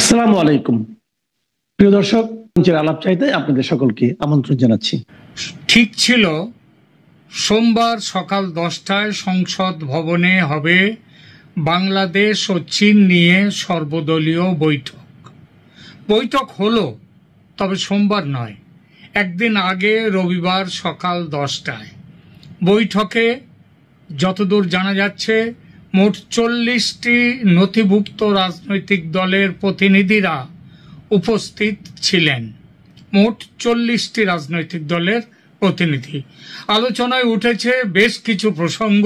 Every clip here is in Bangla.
আসসালামু আলাইকুম প্রিয় দর্শক, মঞ্চের আলাপ চাইতে আপনাদের সকলকে আমন্ত্রণ জানাচ্ছি। ঠিক ছিল সোমবার সকাল 10টায় সংসদ ভবনে হবে বাংলাদেশ ও চীন নিয়ে সর্বদলীয় বৈঠক হলো, তবে সোমবার নয়, একদিন আগে রবিবার সকাল 10টায়। বৈঠকে যতদূর জানা যাচ্ছে মোট 40টি নথিভুক্ত রাজনৈতিক দলের প্রতিনিধিরা উপস্থিত ছিলেন। মোট 40টি রাজনৈতিক দলের প্রতিনিধি। আলোচনায় উঠেছে বেশ কিছু প্রসঙ্গ: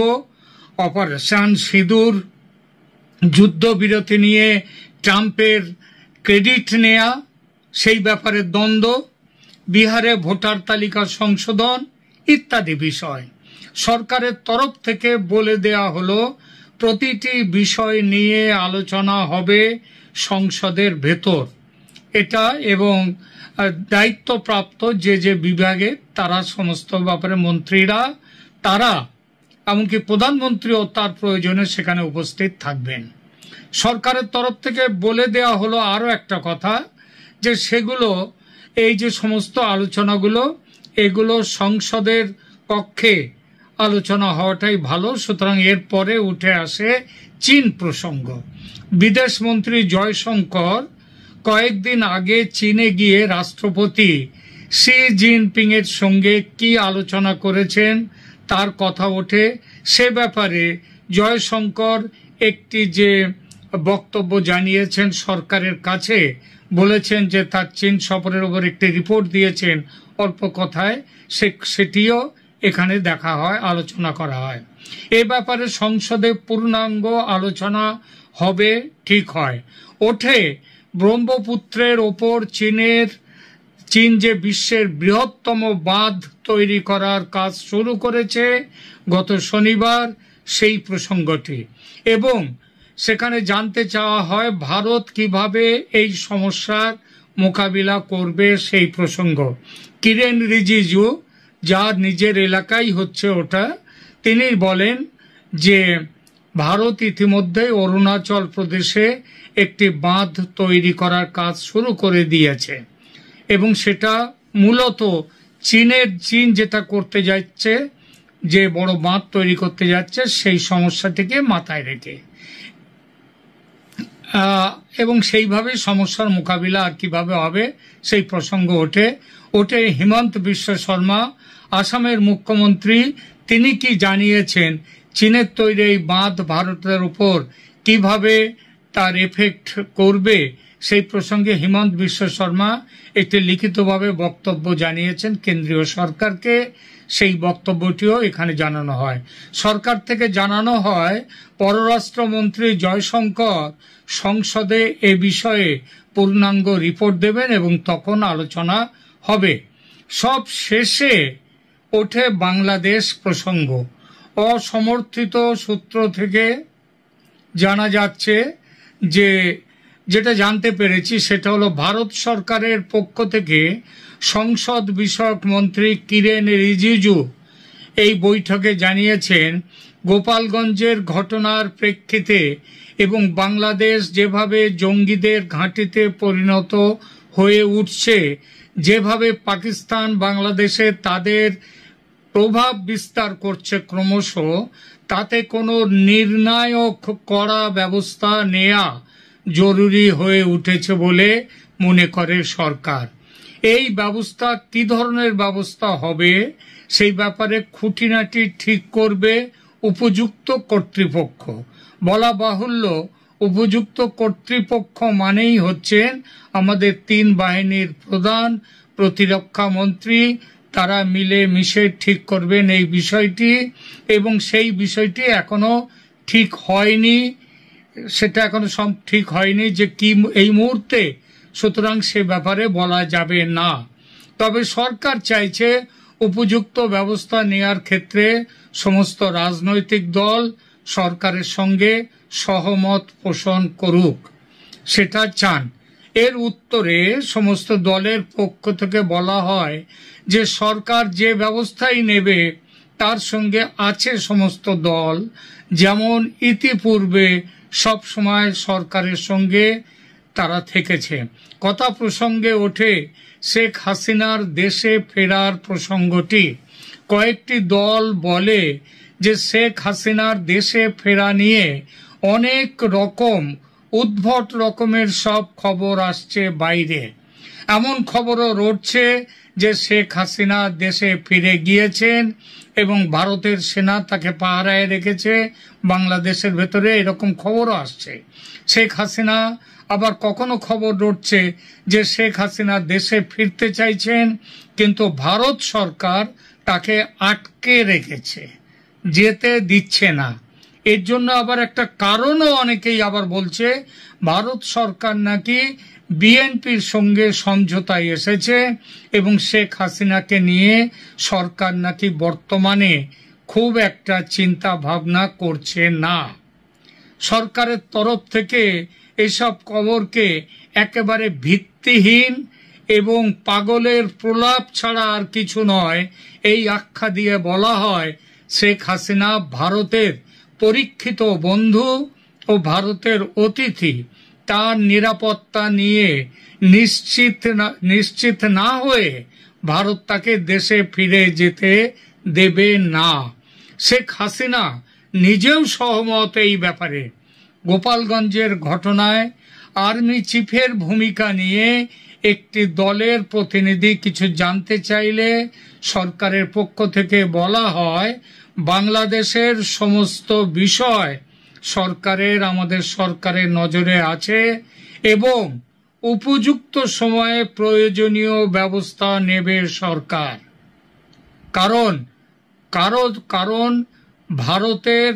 অপারেশন সিঁদুর, যুদ্ধবিরতি নিয়ে ট্রাম্পের ক্রেডিট নেয়া, সেই ব্যাপারে দ্বন্দ্ব, বিহারে ভোটার তালিকা সংশোধন ইত্যাদি বিষয়। সরকারের তরফ থেকে বলে দেয়া হলো প্রতিটি বিষয় নিয়ে আলোচনা হবে সংসদের ভেতর। এটা এবং দায়িত্বপ্রাপ্ত যে বিভাগে তারা সমস্ত ব্যাপারে মন্ত্রীরা, তারা এমনকি প্রধানমন্ত্রীও তার প্রয়োজনে সেখানে উপস্থিত থাকবেন। সরকারের তরফ থেকে বলে দেয়া হলো আরও একটা কথা, যে সেগুলো, এই যে সমস্ত আলোচনাগুলো, এগুলো সংসদের কক্ষে আলোচনা হওয়াটাই ভালো। সুতরাং এরপরে উঠে আসে চীন প্রসঙ্গ। বিদেশমন্ত্রী জয়শঙ্কর কয়েকদিন আগে চীনে গিয়ে রাষ্ট্রপতি শি জিনপিং এর সঙ্গে কি আলোচনা করেছেন তার কথা ওঠে। সে ব্যাপারে জয়শঙ্কর একটি যে বক্তব্য জানিয়েছেন সরকারের কাছে, বলেছেন যে তার চীন সফরের উপর একটি রিপোর্ট দিয়েছেন অল্প কথায়, সেটিও এখানে দেখা হয়, আলোচনা করা হয়। এ ব্যাপারে সংসদে পূর্ণাঙ্গ আলোচনা হবে ঠিক হয়। ওঠে ব্রহ্মপুত্রের ওপর চীন যে বিশ্বের বৃহত্তম বাঁধ তৈরি করার কাজ শুরু করেছে গত শনিবার, সেই প্রসঙ্গটি, এবং সেখানে জানতে চাওয়া হয় ভারত কিভাবে এই সমস্যার মোকাবিলা করবে সেই প্রসঙ্গ। কিরেন রিজিজু, যার নিজের এলাকাই হচ্ছে ওটা, তিনি বলেন যে ভারত ইতিমধ্যে অরুণাচল প্রদেশে একটি বাঁধ তৈরি করার কাজ শুরু করে দিয়েছে, এবং সেটা মূলত চীন যেটা করতে যাচ্ছে, যে বড় বাঁধ তৈরি করতে যাচ্ছে, সেই সমস্যাটিকে মাথায় রেখে, এবং সেইভাবে সমস্যার মোকাবিলা আর কিভাবে হবে সেই প্রসঙ্গ ওঠে। হিমন্ত বিশ্ব শর্মা, আসামের মুখ্যমন্ত্রী, তিনি কি জানিয়েছেন চীনের তৈরি এই বাঁধ ভারতের উপর কিভাবে তার এফেক্ট করবে, সেই প্রসঙ্গে হিমন্ত বিশ্ব শর্মা একটি লিখিতভাবে বক্তব্য জানিয়েছেন কেন্দ্রীয় সরকারকে। সেই বক্তব্যটিও এখানে জানানো হয়। সরকার থেকে জানানো হয় পররাষ্ট্রমন্ত্রী জয়শঙ্কর সংসদে এ বিষয়ে পূর্ণাঙ্গ রিপোর্ট দেবেন এবং তখন আলোচনা হবে। সব শেষে ওঠে বাংলাদেশ প্রসঙ্গ। অসমর্থিত সূত্র থেকে জানা যাচ্ছে যে, যেটা জানতে পেরেছি সেটা হলো ভারত সরকারের পক্ষ থেকে সংসদ বিষয়ক মন্ত্রী কিরেন রিজিজু এই বৈঠকে জানিয়েছেন গোপালগঞ্জের ঘটনার প্রেক্ষিতে এবং বাংলাদেশ যেভাবে জঙ্গিদের ঘাঁটিতে পরিণত হয়ে উঠছে, যেভাবে পাকিস্তান বাংলাদেশে তাদের প্রভাব বিস্তার করছে ক্রমশ, তাতে কোনো নির্ণায়ক কড়া ব্যবস্থা নেয়া জরুরি হয়ে উঠেছে বলে মনে করে সরকার। এই ব্যবস্থা কি ধরনের ব্যবস্থা হবে সেই ব্যাপারে খুঁটিনাটি ঠিক করবে উপযুক্ত কর্তৃপক্ষ। বলা বাহুল্য, উপযুক্ত কর্তৃপক্ষ মানেই হচ্ছেন আমাদের 3 বাহিনীর প্রধান, প্রতিরক্ষা মন্ত্রী, তারা মিলে মিশে ঠিক করবেন এই বিষয়টি, এবং সেই বিষয়টি এখনো ঠিক হয়নি, সেটা এখনো ঠিক হয়নি যে কি এই মুহূর্তে, সুতরাং সে ব্যাপারে বলা যাবে না। তবে সরকার চাইছে উপযুক্ত ব্যবস্থা নেয়ার ক্ষেত্রে সমস্ত রাজনৈতিক দল সরকারের সঙ্গে সহমত পোষণ করুক, সেটা চান। এর উত্তরে সমস্ত দলের পক্ষ থেকে বলা হয় যে সরকার যে ব্যবস্থাই নেবে তার সঙ্গে আছে সমস্ত দল, যেমন ইতিপূর্বে সব সময় সরকারের সঙ্গে তারা থেকেছে। কথা প্রসঙ্গে ওঠে শেখ হাসিনার দেশে ফেরার প্রসঙ্গটি। কয়েকটি দল বলে যে শেখ হাসিনার দেশে ফেরা নিয়ে অনেক রকম উদ্ভট রকমের সব খবর আসছে বাইরে। এমন খবরও রটছে যে শেখ হাসিনা দেশে ফিরে গিয়েছেন এবং ভারতের সেনা তাকে পাহারায় রেখেছে বাংলাদেশের ভেতরে, এরকম খবরও আসছে। শেখ হাসিনা আবার কখনো খবর রটছে যে শেখ হাসিনা দেশে ফিরতে চাইছেন, কিন্তু ভারত সরকার তাকে আটকে রেখেছে, যেতে দিচ্ছে না। এর জন্য আবার একটা কারণও অনেকেই আবার বলছে, ভারত সরকার নাকি বিএনপির সঙ্গে সমঝোতায় এসেছে এবং শেখ হাসিনাকে নিয়ে সরকার নাকি বর্তমানে খুব একটা চিন্তা ভাবনা করছে না। সরকারের তরফ থেকে এসব খবরকে একেবারে ভিত্তিহীন এবং পাগলের প্রলাপ ছাড়া আর কিছু নয় এই আখ্যা দিয়ে বলা হয় শেখ হাসিনা ভারতের পরীক্ষিত বন্ধু ও ভারতের অতিথি। তার নিরাপত্তা নিয়ে নিশ্চিত না হয়ে ভারত তাকে দেশে ফিরে যেতে দেবে না। শেখ হাসিনা নিজেও সহমত এই ব্যাপারে। গোপালগঞ্জের ঘটনায় আর্মি চিফের ভূমিকা নিয়ে একটি দলের প্রতিনিধি কিছু জানতে চাইলে সরকারের পক্ষ থেকে বলা হয়, বাংলাদেশের সমস্ত বিষয় আমাদের সরকারের নজরে আছে এবং উপযুক্ত সময়ে প্রয়োজনীয় ব্যবস্থা নেবে সরকার। কারণ ভারতের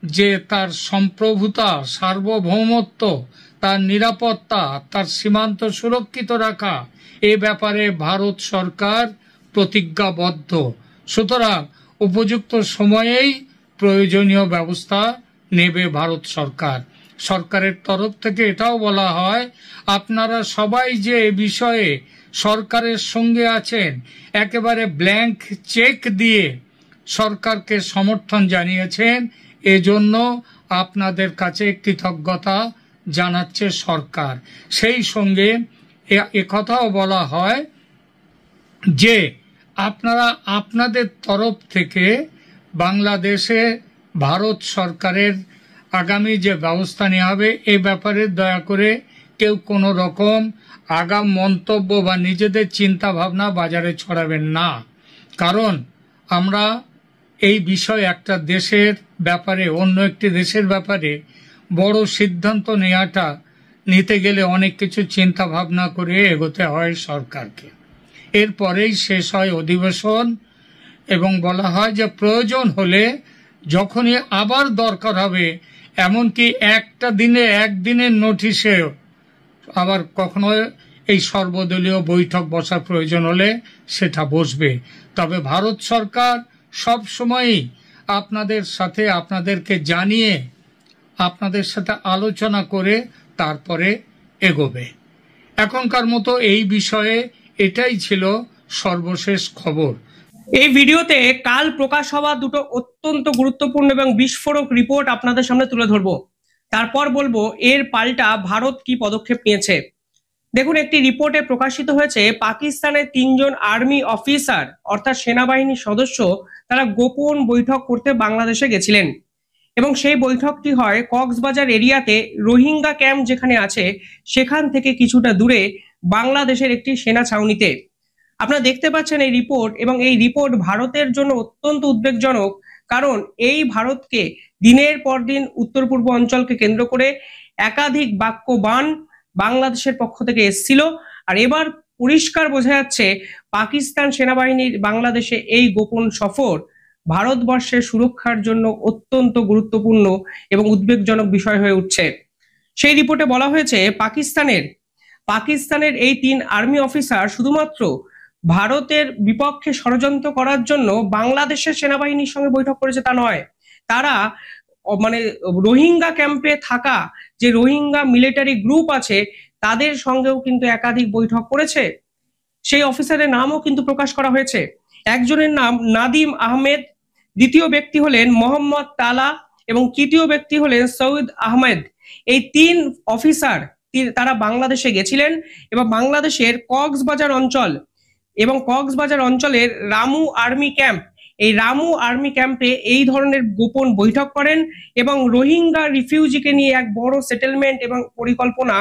যে তার সম্প্রভুতা, সার্বভৌমত্ব, তার নিরাপত্তা, তার সীমান্ত সুরক্ষিত রাখা, এ ব্যাপারে ভারত সরকার প্রতিজ্ঞাবদ্ধ। সুতরাং উপযুক্ত সময়েই প্রয়োজনীয় ব্যবস্থা নেবে ভারত সরকার। সরকারের তরফ থেকে এটাও বলা হয়, আপনারা সবাই যে এ বিষয়ে সরকারের সঙ্গে আছেন, একেবারে ব্ল্যাঙ্ক চেক দিয়ে সরকারকে সমর্থন জানিয়েছেন, এজন্য আপনাদের কাছে কৃতজ্ঞতা জানাচ্ছে সরকার। সেই সঙ্গে একথাও বলা হয় যে আপনারা আপনাদের তরফ থেকে বাংলাদেশে ভারত সরকারের আগামী যে ব্যবস্থা নেওয়া হবে এ ব্যাপারে দয়া করে কেউ কোনো রকম আগাম মন্তব্য বা নিজেদের চিন্তা ভাবনা বাজারে ছড়াবেন না। কারণ আমরা এই বিষয় একটা দেশের ব্যাপারে, অন্য একটি দেশের ব্যাপারে বড় সিদ্ধান্ত নিতে গেলে অনেক কিছু চিন্তা ভাবনা করে এগোতে হয় সরকারকে। এরপরেই শেষ হয় অধিবেশন এবং বলা হয় যে প্রয়োজন হলে যখনই আবার দরকার হবে, এমনকি একদিনের নোটিশেও আবার কখনো এই সর্বদলীয় বৈঠক বসার প্রয়োজন হলে সেটা বসবে। তবে ভারত সরকার সব সময়ই আপনাদের সাথে, আপনাদেরকে জানিয়ে, আপনাদের সাথে আলোচনা করে তারপরে এগোবে। এখনকার মতো এই বিষয়ে এটাই ছিল সর্বশেষ খবর। এই ভিডিওতে কাল প্রকাশ হওয়া দুটো অত্যন্ত গুরুত্বপূর্ণ এবং বিস্ফোরক রিপোর্ট আপনাদের সামনে তুলে ধরবো। তারপর বলবো এর পাল্টা ভারত কি পদক্ষেপ নিয়েছে। দেখুন, একটি রিপোর্টে প্রকাশিত হয়েছে পাকিস্তানের 3 জন আর্মি অফিসার অর্থাৎ সেনাবাহিনীর সদস্য তারা গোপন বৈঠক করতে বাংলাদেশে গেছিলেন এবং সেই বৈঠকটি হয় কক্সবাজার এরিয়াতে, রোহিঙ্গা ক্যাম্প যেখানে আছে সেখান থেকে কিছুটা দূরে বাংলাদেশের একটি সেনা ছাউনিতে। আপনারা দেখতে পাচ্ছেন এই রিপোর্ট, এবং এই রিপোর্ট ভারতের জন্য অত্যন্ত উদ্বেগজনক। কারণ এই ভারতকে দিনের পর দিন উত্তর পূর্ব অঞ্চলকে কেন্দ্র করে একাধিক বাক্যবাণ বাংলাদেশের পক্ষ থেকে এসেছিল, আর এবার পরিষ্কার বোঝা যাচ্ছে পাকিস্তান সেনাবাহিনীর বাংলাদেশে এই গোপন সফর ভারতবর্ষের সুরক্ষার জন্য অত্যন্ত গুরুত্বপূর্ণ এবং উদ্বেগজনক বিষয় হয়ে উঠছে। সেই রিপোর্টে বলা হয়েছে পাকিস্তানের এই 3 আর্মি অফিসার শুধুমাত্র ভারতের বিপক্ষে ষড়যন্ত্র করার জন্য বাংলাদেশের সেনাবাহিনীর সঙ্গে বৈঠক করেছে তা নয়, তারা রোহিঙ্গা ক্যাম্পে থাকা যে রোহিঙ্গা মিলিটারি গ্রুপ আছে তাদের সঙ্গেও কিন্তু একাধিক বৈঠক করেছে। সেই অফিসারের নামও কিন্তু প্রকাশ করা হয়েছে। একজনের নাম নাদিম আহমেদ, দ্বিতীয় ব্যক্তি হলেন মোহাম্মদ তালা এবং তৃতীয় ব্যক্তি হলেন সৌদ আহমেদ। এই 3 অফিসার তারা বাংলাদেশে গেছিলেন এবং বাংলাদেশের কক্সবাজার অঞ্চল এবং কক্সবাজার অঞ্চলের রামু আর্মি ক্যাম্প, এই রামু আর্মি ক্যাম্পে এই ধরনের গোপন বৈঠক করেন এবং রোহিঙ্গা রিফিউজিকে নিয়ে এক বড় সেটেলমেন্ট এবং পরিকল্পনা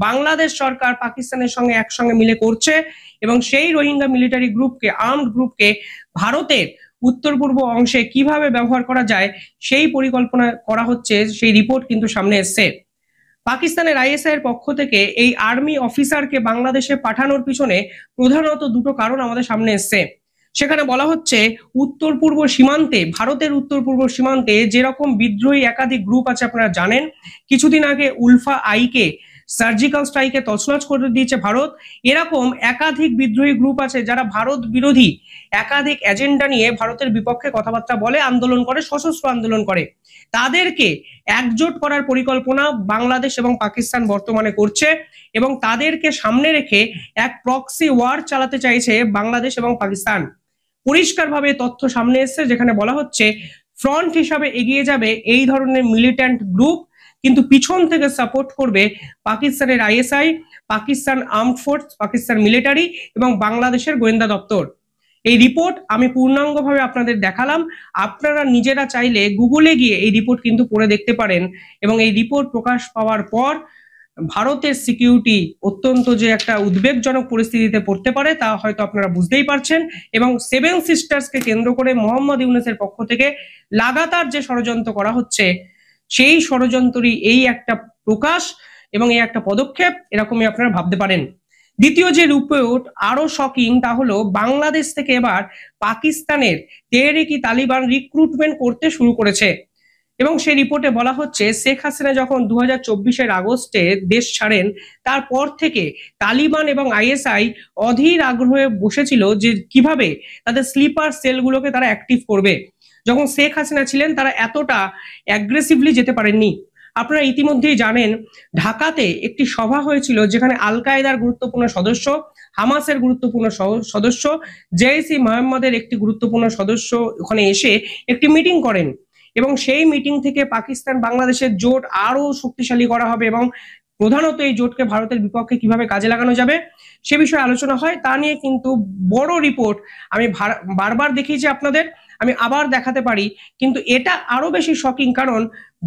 বাংলাদেশ সরকার পাকিস্তানের সঙ্গে একসঙ্গে মিলে করছে এবং সেই রোহিঙ্গা মিলিটারি গ্রুপকে, আর্মড গ্রুপকে ভারতের উত্তর পূর্ব অংশে কিভাবে ব্যবহার করা যায় সেই পরিকল্পনা করা হচ্ছে, সেই রিপোর্ট কিন্তু সামনে এসছে। পাকিস্তানের আইএসআই এর পক্ষ থেকে এই আর্মি অফিসারকে বাংলাদেশে পাঠানোর পিছনে প্রধানত দুটো কারণ আমাদের সামনে এসছে। সেখানে বলা হচ্ছে উত্তর পূর্ব সীমান্তে, ভারতের উত্তর পূর্ব সীমান্তে যেরকম বিদ্রোহী একাধিক গ্রুপ আছে আপনারা জানেন, কিছুদিন আগে উলফা আইকে সার্জিক্যাল স্ট্রাইকে তছনছ করে দিয়েছে ভারত, এরকম একাধিক বিদ্রোহী গ্রুপ আছে যারা ভারত বিরোধী একাধিক এজেন্ডা নিয়ে ভারতের বিপক্ষে কথাবার্তা বলে, আন্দোলন করে, সশস্ত্র আন্দোলন করে। তাদেরকে একজোট করার পরিকল্পনা বাংলাদেশ এবং পাকিস্তান বর্তমানে করছে এবং তাদেরকে সামনে রেখে এক প্রক্সি ওয়ার চালাতে চাইছে বাংলাদেশ এবং পাকিস্তান। পরিষ্কারভাবে তথ্য সামনে এসেছে যেখানে বলা হচ্ছে ফ্রন্ট হিসাবে এগিয়ে যাবে এই ধরনের মিলিট্যান্ট গ্রুপ, কিন্তু পিছন থেকে সাপোর্ট করবে পাকিস্তানের ISI, Pakistan armed force, Pakistan military এবং বাংলাদেশের গোয়েন্দা দপ্তর। এই রিপোর্ট আমি পূর্ণাঙ্গভাবে আপনাদের দেখালাম, আপনারা নিজেরা চাইলে গুগলে গিয়ে এই রিপোর্ট কিন্তু পড়ে দেখতে পারেন এবং এই রিপোর্ট প্রকাশ পাওয়ার পর ভারতের সিকিউরিটি অত্যন্ত যে একটা উদ্বেগজনক পরিস্থিতিতে পড়তে পারে তা হয়তো আপনারা বুঝতেই পারছেন। এবং সেভেন সিস্টার্সকে কেন্দ্র করে মোহাম্মদ ইউনূসের পক্ষ থেকে লাগাতার যে ষড়যন্ত্র করা হচ্ছে সেই ষড়যন্ত্রই এই একটা প্রকাশ এবং এই একটা পদক্ষেপ, এরকমই আপনারা ভাবতে পারেন। দ্বিতীয় যে রিপোর্ট আরো শকিং, তা হলো বাংলাদেশ থেকে এবার পাকিস্তানের তেহরিক-ই-তালিবান রিক্রুটমেন্ট করতে শুরু করেছে এবং সেই রিপোর্টে বলা হচ্ছে শেখ হাসিনা যখন 2024-এর আগস্টে দেশ ছাড়েন তারপর থেকে তালিবান এবং আইএসআই অধীর আগ্রহে বসেছিল যে কিভাবে তাদের স্লিপার সেলগুলোকে তারা অ্যাক্টিভ করবে। যখন শেখ হাসিনা ছিলেন তারা এতটা অ্যাগ্রেসিভলি যেতে পারেননি। আপনারা ইতিমধ্যেই জানেন ঢাকাতে একটি সভা হয়েছিল যেখানে আল কায়েদার গুরুত্বপূর্ণ সদস্য, হামাসের গুরুত্বপূর্ণ সদস্য, জেইসি মোহাম্মদের একটি গুরুত্বপূর্ণ সদস্য ওখানে এসে একটি মিটিং করেন এবং সেই মিটিং থেকে পাকিস্তান বাংলাদেশের জোট আরো শক্তিশালী করা হবে এবং প্রধানত এই জোটকে ভারতের বিপক্ষে কিভাবে কাজে লাগানো যাবে সে বিষয়ে আলোচনা হয়। তা নিয়ে কিন্তু বড় রিপোর্ট আমি বারবার দেখিয়েছি আপনাদের, আমি আবার দেখাতে পারি, কিন্তু এটা আরো বেশি শকিং কারণ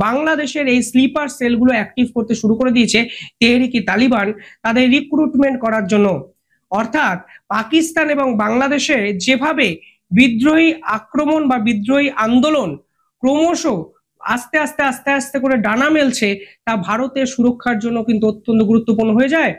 বাংলাদেশের এই স্লিপার সেলগুলো অ্যাক্টিভ করতে শুরু করে দিয়েছে তেহরিক-ই-তালিবান তাদের রিক্রুটমেন্ট করার জন্য। অর্থাৎ পাকিস্তান এবং বাংলাদেশে যেভাবে বিদ্রোহী আক্রমণ বা বিদ্রোহী আন্দোলন ক্রমশ আস্তে আস্তে আস্তে আস্তে করে ডানা মেলছে তা ভারতের সুরক্ষার জন্য কিন্তু অত্যন্ত গুরুত্বপূর্ণ হয়ে যায়।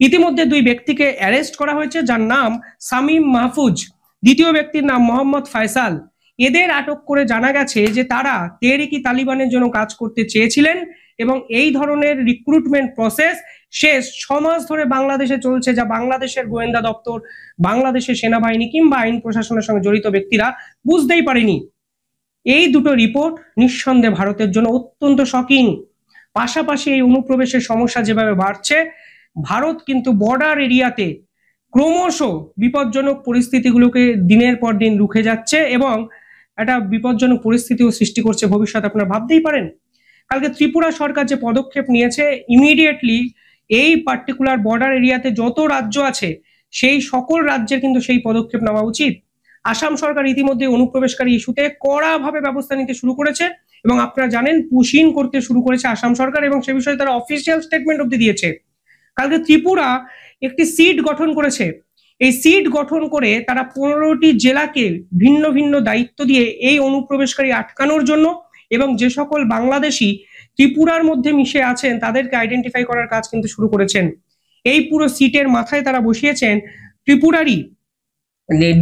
ইতিমধ্যে দুই ব্যক্তিকে অ্যারেস্ট করা হয়েছে যার নাম শামীম মাহফুজ, দ্বিতীয় ব্যক্তির নাম মোহাম্মদ ফয়সাল। এদের আটক করে জানা গেছে যে তারা তেহরিক-ই-তালিবানের জন্য কাজ করতে চেয়েছিলেন এবং এই ধরনের রিক্রুটমেন্ট প্রসেস শেষ 6 মাস ধরে বাংলাদেশে চলছে, যা বাংলাদেশের গোয়েন্দা দপ্তর, বাংলাদেশের সেনাবাহিনী কিংবা আইন প্রশাসনের সঙ্গে জড়িত ব্যক্তিরা বুঝতেই পারেনি। এই দুটো রিপোর্ট নিঃসন্দেহে ভারতের জন্য অত্যন্ত শকিং। পাশাপাশি এই অনুপ্রবেশের সমস্যা যেভাবে বাড়ছে, ভারত কিন্তু বর্ডার এরিয়াতে ক্রমশ বিপজ্জনক পরিস্থিতিগুলোকে দিনের পর দিন রুখে যাচ্ছে এবং একটা বিপজ্জনক পরিস্থিতিও সৃষ্টি করছে ভবিষ্যৎ আপনারা ভাবতেই পারেন। কালকে ত্রিপুরা সরকার যে পদক্ষেপ নিয়েছে, ইমিডিয়েটলি এই পার্টিকুলার বর্ডার এরিয়াতে যত রাজ্য আছে সেই সকল রাজ্যের কিন্তু সেই পদক্ষেপ নেওয়া উচিত। আসাম সরকার ইতিমধ্যে অনুপ্রবেশকারী ইস্যুতে কড়াভাবে ব্যবস্থা নিতে শুরু করেছে এবং আপনারা জানেন পুশিং করতে শুরু করেছে আসাম সরকার এবং সে বিষয়ে তারা অফিসিয়াল স্টেটমেন্ট অবধি দিয়েছে। কালকে ত্রিপুরা একটি সিট গঠন করেছে, এই সিট গঠন করে তারা 15টি জেলাকে ভিন্ন ভিন্ন দায়িত্ব দিয়ে এই অনুপ্রবেশকারী আটকানোর জন্য এবং যে সকল বাংলাদেশি ত্রিপুরার মধ্যে মিশে আছেন তাদেরকে আইডেন্টিফাই করার কাজ কিন্তু শুরু করেছেন। এই পুরো সিটের মাথায় তারা বসিয়েছেন ত্রিপুরারই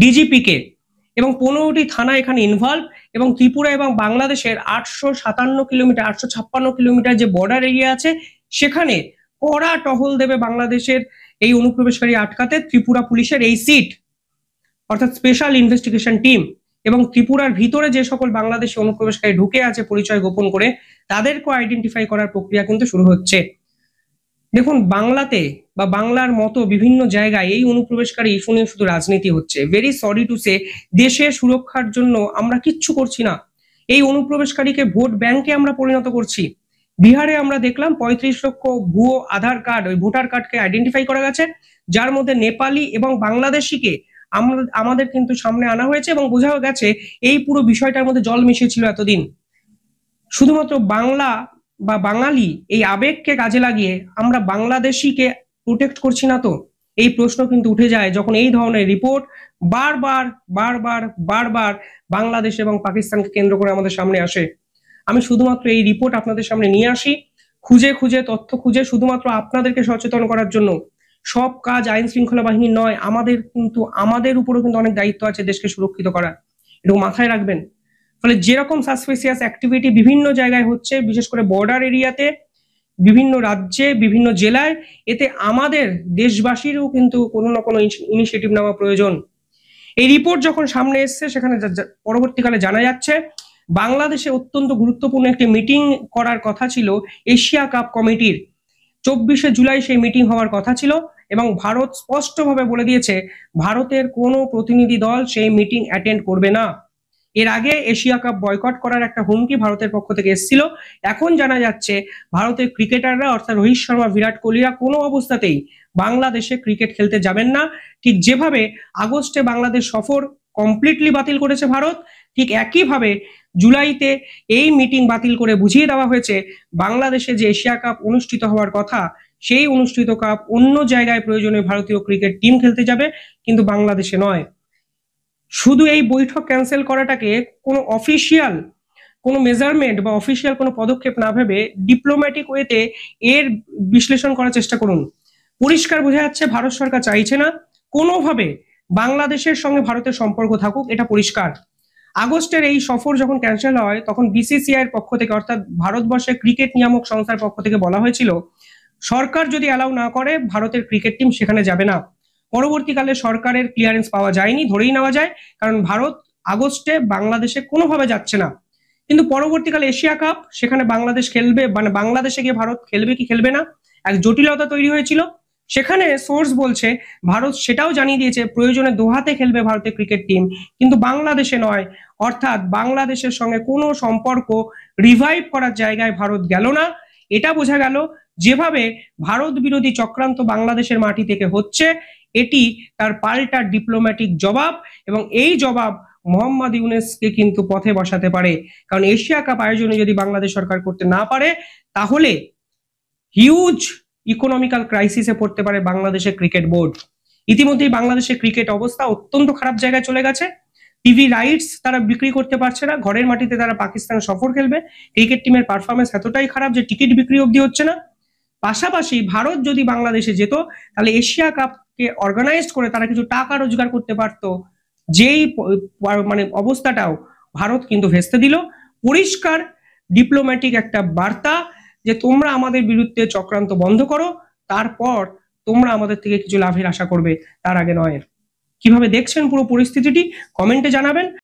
ডিজিপিকে এবং 15টি থানা এখানে ইনভলভ এবং ত্রিপুরা এবং বাংলাদেশের 857 কিলোমিটার 856 কিলোমিটার যে বর্ডার এরিয়া আছে সেখানে কড়া টহল দেবে বাংলাদেশের এই অনুপ্রবেশকারী আটকাতে ত্রিপুরা পুলিশের এই সিট অর্থাৎ স্পেশাল ইনভেস্টিগেশন টিম এবং ত্রিপুরার ভিতরে যে সকল বাংলাদেশি অনুপ্রবেশকারী ঢুকে আছে পরিচয় গোপন করে তাদেরকে আইডেন্টিফাই করার প্রক্রিয়া কিন্তু শুরু হচ্ছে। দেখুন বাংলাতে বা বাংলার মতো বিভিন্ন জায়গায় এই অনুপ্রবেশকারী ইস্যু নিয়ে শুধু রাজনীতি হচ্ছে। ভেরি সরি টু সে, দেশের সুরক্ষার জন্য আমরা কিচ্ছু করছি না, এই অনুপ্রবেশকারীকে ভোট ব্যাংকে আমরা পরিণত করছি। বিহারে আমরা দেখলাম 35 লক্ষ ভুয়ো আধার কার্ড, ওই ভোটার কার্ডকে আইডেন্টিফাই করা গেছে, যার মধ্যে নেপালি এবং বাংলাদেশিকে আমাদের কিন্তু সামনে আনা হয়েছে এবং বোঝাও গেছে এই পুরো বিষয়টার মধ্যে জল মিশিয়েছিল এতদিন। শুধুমাত্র বাংলা বা বাঙালি এই আবেগকে কাজে লাগিয়ে আমরা বাংলাদেশিকে প্রোটেক্ট করছি না তো? এই প্রশ্ন কিন্তু উঠে যায় যখন এই ধরনের রিপোর্ট বারবার বারবার বারবার বাংলাদেশ এবং পাকিস্তানকে কেন্দ্র করে আমাদের সামনে আসে। আমি শুধুমাত্র এই রিপোর্ট আপনাদের সামনে নিয়ে আসি, খুঁজে খুঁজে তথ্য খুঁজে, শুধুমাত্র আপনাদেরকে সচেতন করার জন্য। সব কাজ আইন শৃঙ্খলা বাহিনী নয়, আমাদের উপরও কিন্তু অনেক দায়িত্ব আছে দেশকে সুরক্ষিত করা, এটুকু মাথায় রাখবেন। ফলে যেরকম সাসপিসিয়াস অ্যাক্টিভিটি বিভিন্ন জায়গায় হচ্ছে, বিশেষ করে বর্ডার এরিয়াতে, বিভিন্ন রাজ্যে, বিভিন্ন জেলায়, এতে আমাদের দেশবাসীরও কিন্তু কোনো না কোনো ইনিশিয়েটিভ নেওয়া প্রয়োজন। এই রিপোর্ট যখন সামনে এসছে সেখানে পরবর্তীকালে জানা যাচ্ছে বাংলাদেশে অত্যন্ত গুরুত্বপূর্ণ একটি মিটিং করার কথা ছিল এশিয়া কাপ কমিটির। 24শে জুলাই সেই মিটিং হওয়ার কথা ছিল এবং ভারত স্পষ্টভাবে বলে দিয়েছে ভারতের কোনো প্রতিনিধি দল সেই মিটিং অ্যাটেন্ড করবে না। এর আগে এশিয়া কাপ বয়কট করার একটা হুমকি ভারতের পক্ষ থেকে এসেছিল। এখন জানা যাচ্ছে ভারতের ক্রিকেটাররা অর্থাৎ রোহিত শর্মা, বিরাট কোহলিরা কোনো অবস্থাতেই বাংলাদেশে ক্রিকেট খেলতে যাবেন না। ঠিক যেভাবে আগস্টে বাংলাদেশ সফর কমপ্লিটলি বাতিল করেছে ভারত, ঠিক একইভাবে জুলাইতে এই মিটিং বাতিল করে বুঝিয়ে দেওয়া হয়েছে বাংলাদেশে যে এশিয়া কাপ অনুষ্ঠিত হওয়ার কথা, সেই অনুষ্ঠিত কাপ অন্য জায়গায় প্রয়োজনে ভারতীয় ক্রিকেট টিম খেলতে যাবে, কিন্তু বাংলাদেশে নয়। শুধু এই বৈঠক ক্যান্সেল করাটাকে কোনো অফিসিয়াল কোনো মেজারমেন্ট বা অফিসিয়াল কোনো পদক্ষেপ না ভেবে ডিপ্লোম্যাটিক ওয়েতে এর বিশ্লেষণ করার চেষ্টা করুন। পরিষ্কার বোঝা যাচ্ছে ভারত সরকার চাইছে না কোনোভাবে বাংলাদেশের সঙ্গে ভারতের সম্পর্ক থাকুক, এটা পরিষ্কার। আগস্টের এই সফর যখন ক্যান্সেল হয় তখন বিসিসিআই এর পক্ষ থেকে অর্থাৎ ভারতবর্ষের ক্রিকেট নিয়ামক সংস্থার পক্ষ থেকে বলা হয়েছিল সরকার যদি অ্যালাউ না করে ভারতের ক্রিকেট টিম সেখানে যাবে না। পরবর্তীকালে সরকারের ক্লিয়ারেন্স পাওয়া যায়নি, ধরেই নেওয়া যায়, কারণ ভারত আগস্টে বাংলাদেশে কোনোভাবে যাচ্ছে না। কিন্তু পরবর্তীকালে এশিয়া কাপ, সেখানে বাংলাদেশ খেলবে, মানে বাংলাদেশে গিয়ে ভারত খেলবে কি খেলবে না এক জটিলতা তৈরি হয়েছিল। সেখানে সোর্স বলছে ভারত সেটাও জানিয়ে দিয়েছে প্রয়োজনে দোহাতে খেলবে ভারতের ক্রিকেট টিম, কিন্তু বাংলাদেশে নয়। অর্থাৎ বাংলাদেশের সঙ্গে কোনো সম্পর্ক রিভাইভ করার জায়গায় ভারত গেল না। এটা বোঝা গেল যেভাবে ভারত বিরোধী চক্রান্ত বাংলাদেশের মাটি থেকে হচ্ছে, এটি তার পাল্টা ডিপ্লোম্যাটিক জবাব, এবং এই জবাব মোহাম্মদ ইউনূসকে কিন্তু পথে বসাতে পারে। কারণ এশিয়া কাপ আয়োজনে যদি বাংলাদেশ সরকার করতে না পারে তাহলে হিউজ ইকোনমিক্যাল ক্রাইসিসে পড়তে পারে বাংলাদেশের ক্রিকেট বোর্ড। ইতিমধ্যেই বাংলাদেশের ক্রিকেট অবস্থা অত্যন্ত খারাপ জায়গায় চলে গেছে। টিভি রাইটস তারা বিক্রি করতে পারছে না, ঘরের মাটিতে তারা পাকিস্তান সফর খেলবে, ক্রিকেট টিমের পারফরমেন্স এতটাই খারাপ যে টিকিট বিক্রি অবধি হচ্ছে না। পাশাপাশি ভারত যদি বাংলাদেশে যেত তাহলে এশিয়া কাপকে অর্গানাইজ করে তারা কিছু টাকা রোজগার করতে পারত, যেই মানে অবস্থাটাও ভারত কিন্তু ভেস্তে দিল। পরিষ্কার ডিপ্লোম্যাটিক একটা বার্তা যে তোমরা আমাদের বিরুদ্ধে চক্রান্ত বন্ধ করো, তারপর তোমরা আমাদের থেকে কিছু লাভের আশা করবে, তার আগে নয়। কিভাবে দেখছেন পুরো পরিস্থিতিটি কমেন্টে জানাবেন।